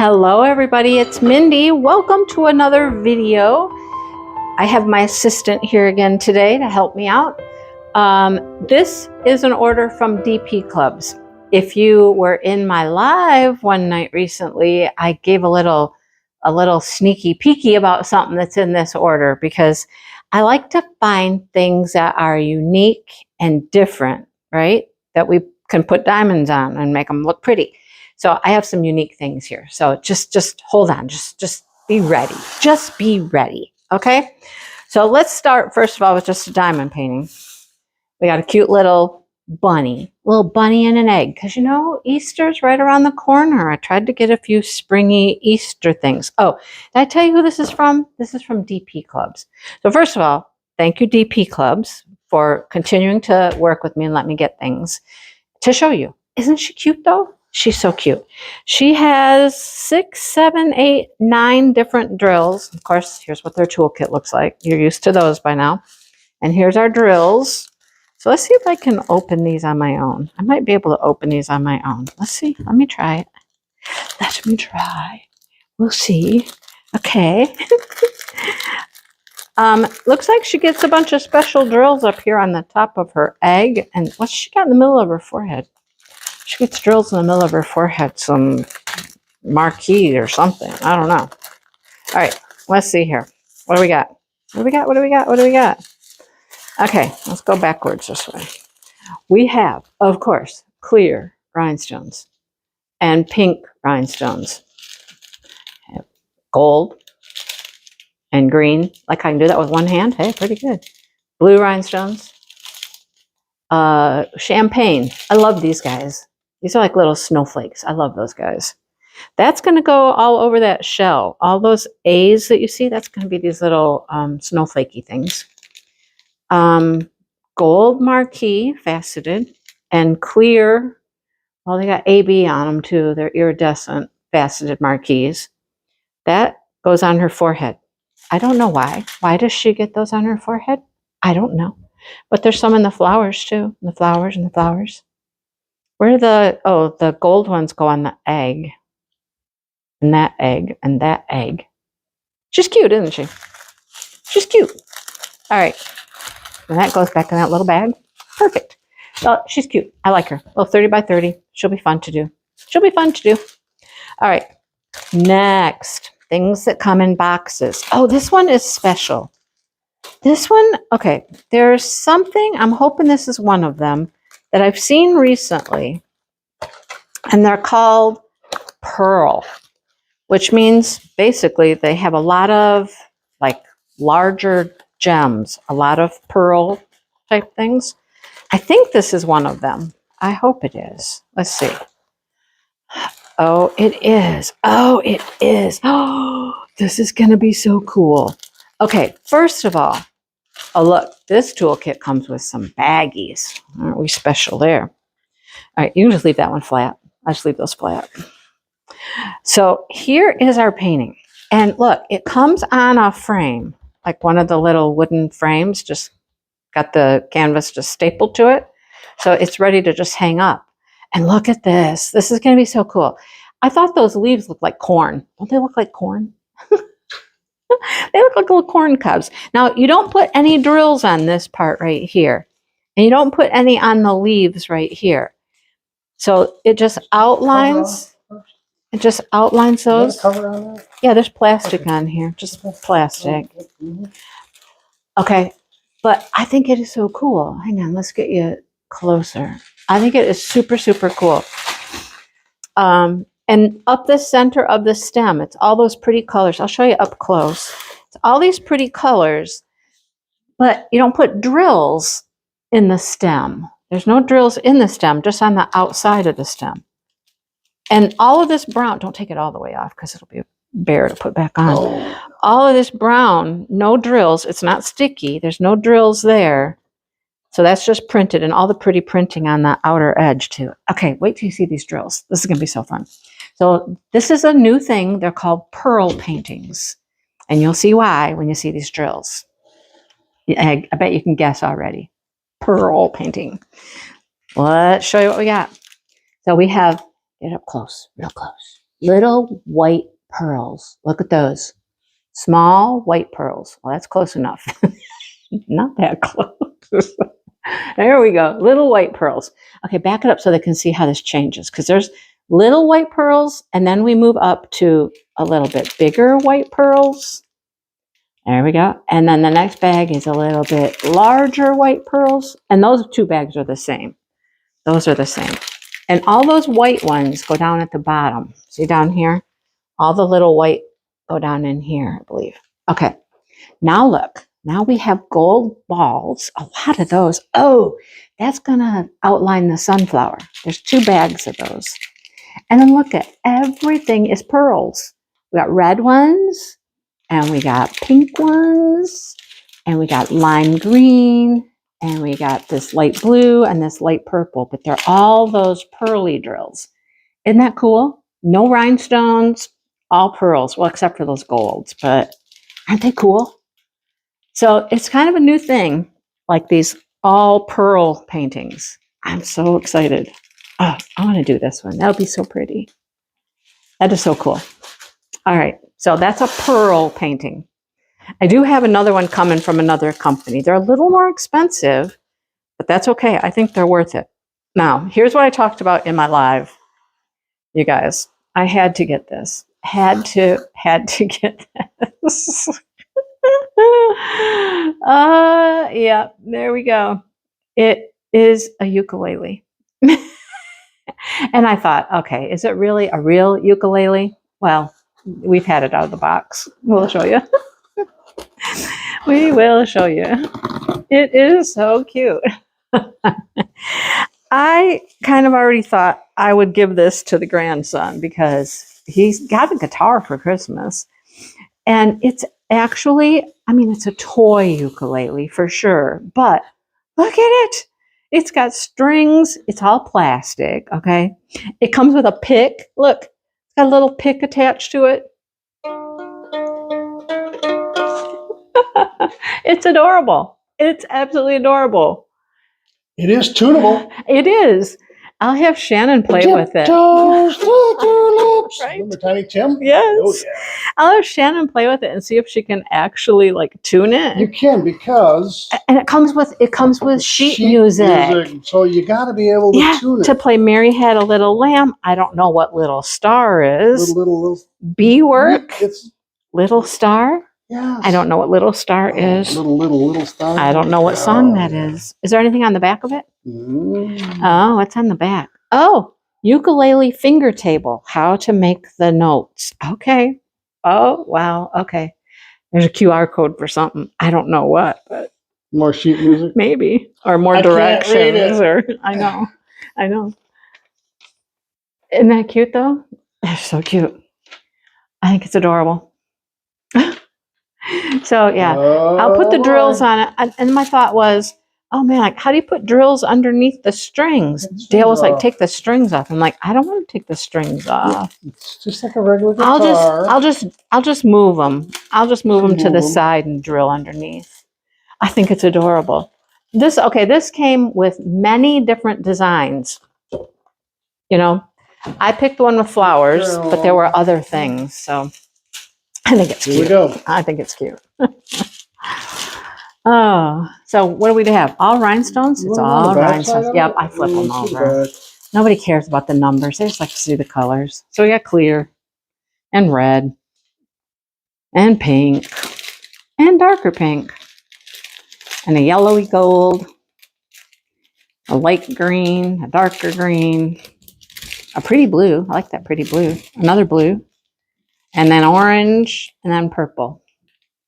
Hello everybody, it's Mindy. Welcome to another video. I have my assistant here again today to help me out. This is an order from DPClubs. If you were in my live one night recently, I gave a little sneaky peeky about something that's in this order because I like to find things that are unique and different, right? That we can put diamonds on and make them look pretty. So I have some unique things here. So just hold on, just be ready. Just be ready, okay? So let's start first of all with just a diamond painting. We got a cute little bunny and an egg, because you know, Easter's right around the corner. I tried to get a few springy Easter things. Oh, did I tell you who this is from? This is from DPClubs. So first of all, thank you DPClubs for continuing to work with me and let me get things to show you. Isn't she cute though? She's so cute. She has 6, 7, 8, 9 different drills. Of course, here's what their toolkit looks like. You're used to those by now. And here's our drills. So let's see if I can open these on my own. I might be able to open these on my own. Let's see. Let me try it. Let me try. We'll see. Okay. Looks like she gets a bunch of special drills up here on the top of her egg. And what's she got in the middle of her forehead? She gets drills in the middle of her forehead, some marquee or something. I don't know. All right, let's see here. What do we got? What do we got? What do we got? What do we got? Okay, let's go backwards this way. We have, of course, clear rhinestones and pink rhinestones. Gold and green. Like I can do that with one hand. Hey, pretty good. Blue rhinestones. Champagne. I love these guys. These are like little snowflakes. I love those guys. That's going to go all over that shell. All those A's that you see, that's going to be these little snowflakey things. Gold marquee, faceted, and clear. Well, they got AB on them too. They're iridescent, faceted marquees. That goes on her forehead. I don't know why. Why does she get those on her forehead? I don't know. But there's some in the flowers too. The flowers and the flowers. Where are the gold ones go on the egg. And that egg and that egg. She's cute, isn't she? She's cute. All right. And that goes back in that little bag. Perfect. So she's cute. I like her. Little 30 by 30. She'll be fun to do. She'll be fun to do. All right. Next. Things that come in boxes. Oh, this one is special. This one, okay, there's something, I'm hoping this is one of them, that I've seen recently, and they're called pearl, which means basically they have a lot of like larger gems, a lot of pearl type things. I think this is one of them. I hope it is. Let's see. Oh, it is. Oh, it is. Oh, this is going to be so cool. Okay, first of all, oh look, this toolkit comes with some baggies. Aren't we special there? All right, you can just leave that one flat. I just leave those flat. So here is our painting. And look, it comes on a frame, like one of the little wooden frames, just got the canvas just stapled to it. So it's ready to just hang up. And look at this. This is going to be so cool. I thought those leaves looked like corn. Don't they look like corn? They look like little corn cobs. Now, you don't put any drills on this part right here. And you don't put any on the leaves right here. So it just outlines. It just outlines those. Yeah, there's plastic on here. Just plastic. Okay. But I think it is so cool. Hang on, let's get you closer. I think it is super, super cool. And up the center of the stem, it's all those pretty colors. I'll show you up close. It's all these pretty colors, but you don't put drills in the stem. There's no drills in the stem, just on the outside of the stem. And all of this brown, don't take it all the way off because it'll be a bear to put back on. Oh. All of this brown, no drills. It's not sticky. There's no drills there. So that's just printed, and all the pretty printing on the outer edge too. Okay, wait till you see these drills. This is going to be so fun. So this is a new thing. They're called pearl paintings. And you'll see why when you see these drills. I bet you can guess already. Pearl painting. Let's show you what we got. So we have, get up close, real close. little white pearls. Look at those. Small white pearls. Well, that's close enough. Not that close. There we go. Little white pearls. Okay, back it up so they can see how this changes. Because there's little white pearls, and then we move up to a little bit bigger white pearls. There we go. And then the next bag is a little bit larger white pearls. And those two bags are the same. Those are the same. And all those white ones go down at the bottom. See down here? All the little white go down in here, I believe. Okay. Now look. Now we have gold balls. A lot of those. Oh, that's going to outline the sunflower. There's 2 bags of those. And then look at everything is pearls. We got red ones. And we got pink ones, and we got lime green, and we got this light blue and this light purple, but they're all those pearly drills. Isn't that cool? No rhinestones, all pearls, well, except for those golds, but aren't they cool? So it's kind of a new thing, like these all pearl paintings. I'm so excited. Oh, I want to do this one. That'll be so pretty. That is so cool. All right, so that's a pearl painting. I do have another one coming from another company. They're a little more expensive, but that's okay. I think they're worth it. Now, here's what I talked about in my live. You guys, I had to get this. Had to get this. Yeah, there we go. It is a ukulele. And I thought, okay, is it really a real ukulele? Well, we've had it out of the box. We'll show you. We will show you. It is so cute. I kind of already thought I would give this to the grandson because he's got a guitar for Christmas. And it's actually, I mean, it's a toy ukulele for sure. But look at it. It's got strings. It's all plastic, okay? It comes with a pick. Look. A little pick attached to it. It's adorable. It's absolutely adorable. It is tunable. It is. I'll have Shannon play with it. Right? Remember Tiny Tim? Yes. Oh, yeah. I'll have Shannon play with it and see if she can actually like tune it. You can, because and it comes with sheet music. So you got to be able to tune it. To play Mary Had a Little Lamb. I don't know what Little Star is. Little Bee Work. It's Little Star. Yeah. I don't know what Little Star is. Little Star. I don't know what song that is. Is there anything on the back of it? Oh, what's on the back? Oh, ukulele finger table. How to make the notes. Okay. Oh, wow. Okay. There's a QR code for something. I don't know what, but more sheet music? Maybe. Or more directions. Or I know. Isn't that cute though? They're so cute. I think it's adorable. So yeah, I'll put the drills on it. And my thought was, oh man, like, how do you put drills underneath the strings? Dale was like, take the strings off. I'm like, I don't want to take the strings off. It's just like a regular guitar. I'll just move them. I'll just move them to the side and drill underneath. I think it's adorable. This came with many different designs. You know, I picked one with flowers, but there were other things. So I think it's cute. Here we go. I think it's cute. Oh, so what do we have? All rhinestones? It's all rhinestones. Yep, I flip them over. Nobody cares about the numbers. They just like to see the colors. So we got clear and red and pink and darker pink and a yellowy gold, a light green, a darker green, a pretty blue. I like that pretty blue. Another blue. And then orange, and then purple.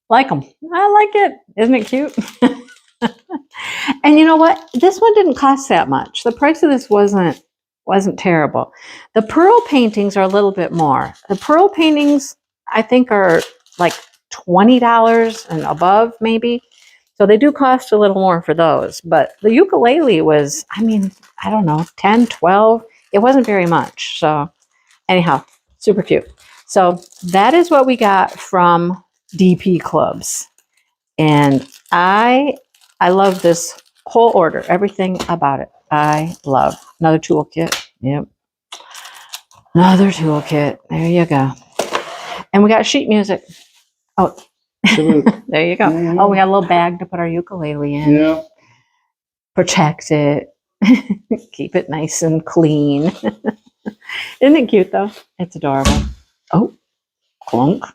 Like them. I like it. Isn't it cute? And you know what? This one didn't cost that much. The price of this wasn't terrible. The pearl paintings are a little bit more. The pearl paintings, I think, are like $20 and above, maybe. So they do cost a little more for those. But the ukulele was, I mean, I don't know, 10, 12. It wasn't very much. So anyhow, super cute. So that is what we got from DPClubs. And I love this whole order, everything about it. I love. Another toolkit. Yep. Another toolkit. There you go. And we got sheet music. Oh, there you go. Oh, we got a little bag to put our ukulele in. Yeah. Protect it. Keep it nice and clean. Isn't it cute though? It's adorable. Oh, clunk.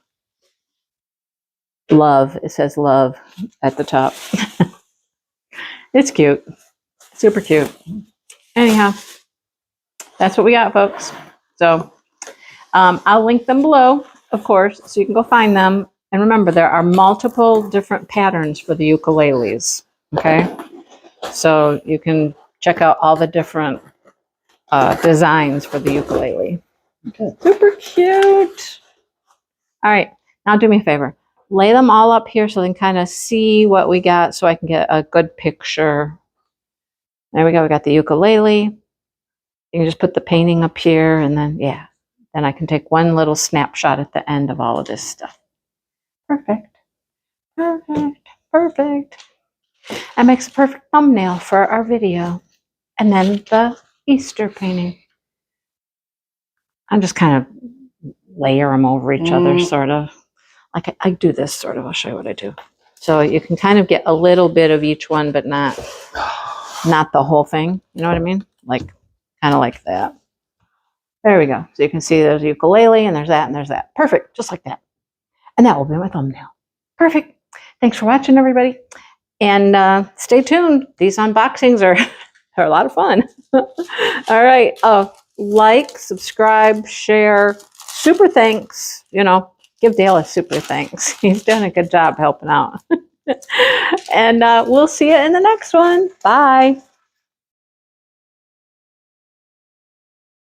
Love. It says love at the top. It's cute. Super cute. Anyhow, that's what we got, folks. So I'll link them below, of course, so you can go find them. And remember, there are multiple different patterns for the ukuleles. Okay? So you can check out all the different designs for the ukulele. Okay. Super cute. All right. Now do me a favor. Lay them all up here so they can kind of see what we got so I can get a good picture. There we go. We got the ukulele. You can just put the painting up here and then, yeah. Then I can take one little snapshot at the end of all of this stuff. Perfect. Perfect. Perfect. That makes a perfect thumbnail for our video. And then the Easter painting. I'm just kind of layer them over each other, sort of. Like I do this, sort of. I'll show you what I do. So you can kind of get a little bit of each one, but not the whole thing. You know what I mean? Like, kind of like that. There we go. So you can see there's a ukulele, and there's that, and there's that. Perfect. Just like that. And that will be my thumbnail. Perfect. Thanks for watching, everybody. And stay tuned. These unboxings are a lot of fun. All right. Like, subscribe, share. Super thanks. You know, give Dale a super thanks. He's doing a good job helping out. And we'll see you in the next one. Bye.